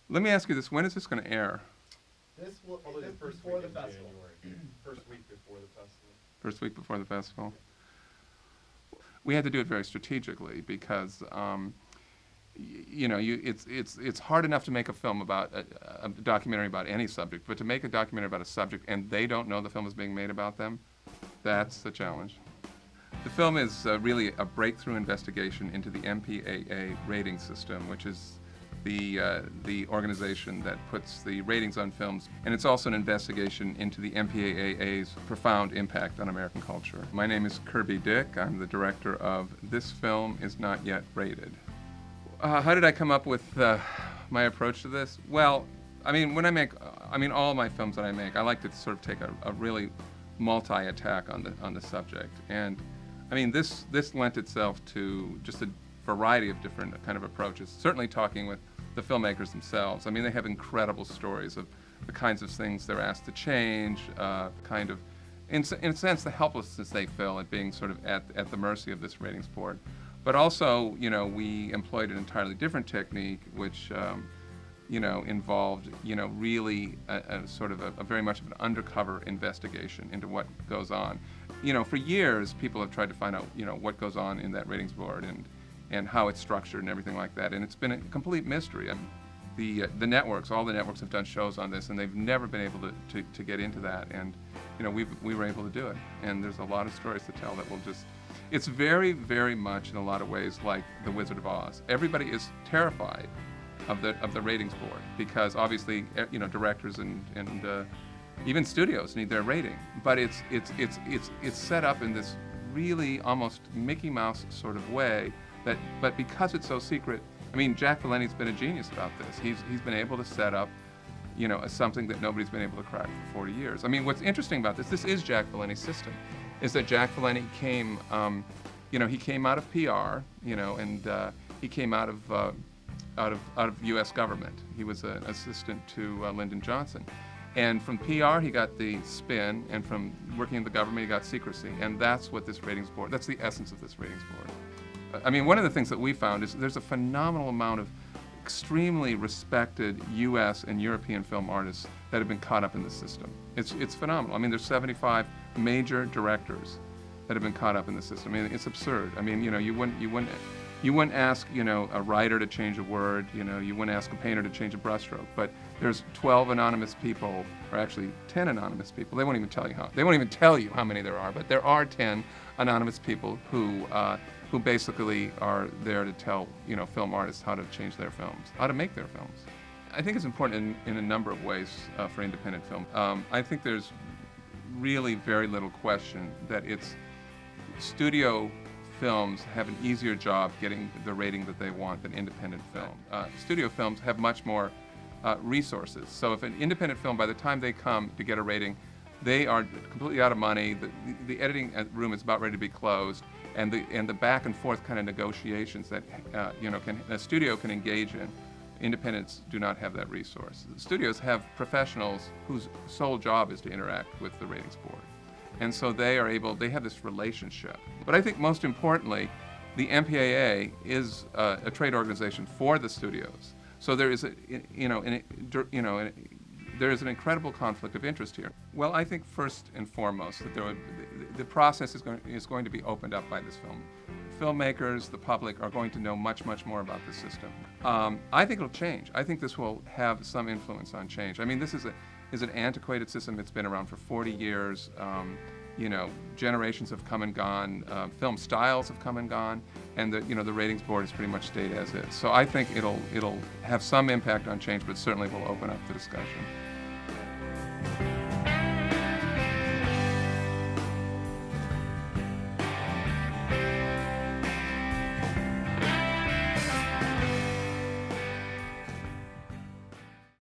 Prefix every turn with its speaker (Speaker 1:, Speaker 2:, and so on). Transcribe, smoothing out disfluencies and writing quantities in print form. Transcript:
Speaker 1: Let me ask you this, when is this going to air?
Speaker 2: This will,
Speaker 3: Probably
Speaker 2: this
Speaker 3: the first
Speaker 2: before
Speaker 3: week
Speaker 2: the
Speaker 3: in
Speaker 2: festival.
Speaker 3: January. First week before the festival.
Speaker 1: First week before the festival? We had to do it very strategically because, it's hard enough to make a film about, a documentary about any subject, but to make a documentary about a subject and they don't know the film is being made about them, that's the challenge. The film is really a breakthrough investigation into the MPAA rating system, which is the organization that puts the ratings on films, and it's also an investigation into the MPAA's profound impact on American culture. My name is Kirby Dick. I'm the director of This Film Is Not Yet Rated. How did I come up with my approach to this? Well, all my films that I make, I like to sort of take a really multi-attack on the subject, and this lent itself to just a variety of different kind of approaches. Certainly talking with the filmmakers themselves. They have incredible stories of the kinds of things they're asked to change, in a sense, the helplessness they feel at being sort of at the mercy of this ratings board. But also, we employed an entirely different technique, which, involved, really a sort of a very much of an undercover investigation into what goes on. For years, people have tried to find out, what goes on in that ratings board and how it's structured and everything like that. And it's been a complete mystery. The networks, all the networks have done shows on this, and they've never been able to get into that. And, we were able to do it. And there's a lot of stories to tell that will just, it's very, very much in a lot of ways like The Wizard of Oz. Everybody is terrified of the ratings board because obviously, directors and even studios need their rating. But it's set up in this really almost Mickey Mouse sort of way. But because it's so secret, Jack Valenti's been a genius about this. He's been able to set up, something that nobody's been able to crack for 40 years. What's interesting about this is Jack Valenti's system, is that Jack Valenti came, he came out of PR, and he came out of U.S. government. He was an assistant to Lyndon Johnson. And from PR, he got the spin, and from working in the government, he got secrecy. And that's what this ratings board, that's the essence of this ratings board. One of the things that we found is there's a phenomenal amount of extremely respected U.S. and European film artists that have been caught up in the system. It's phenomenal. There's 75 major directors that have been caught up in the system. It's absurd. You wouldn't ask, a writer to change a word. You wouldn't ask a painter to change a brushstroke. But there's 12 anonymous people, or actually 10 anonymous people. They won't even tell you how many there are. But there are 10 anonymous people who basically are there to tell, film artists how to change their films, how to make their films. I think it's important in a number of ways for independent film. I think there's really very little question that studio films have an easier job getting the rating that they want than independent film. Studio films have much more resources. So if an independent film, by the time they come to get a rating, they are completely out of money. The editing room is about ready to be closed, and the back and forth kind of negotiations that a studio can engage in. Independents do not have that resource. Studios have professionals whose sole job is to interact with the ratings board. And so they have this relationship. But I think most importantly, the MPAA is a trade organization for the studios. So there is there is an incredible conflict of interest here. Well, I think first and foremost that the process is going to be opened up by this film. Filmmakers, the public, are going to know much, much more about the system. I think it'll change. I think this will have some influence on change. This is an antiquated system. It's been around for 40 years. Generations have come and gone. Film styles have come and gone, and the ratings board has pretty much stayed as is. So I think it'll have some impact on change, but certainly will open up the discussion.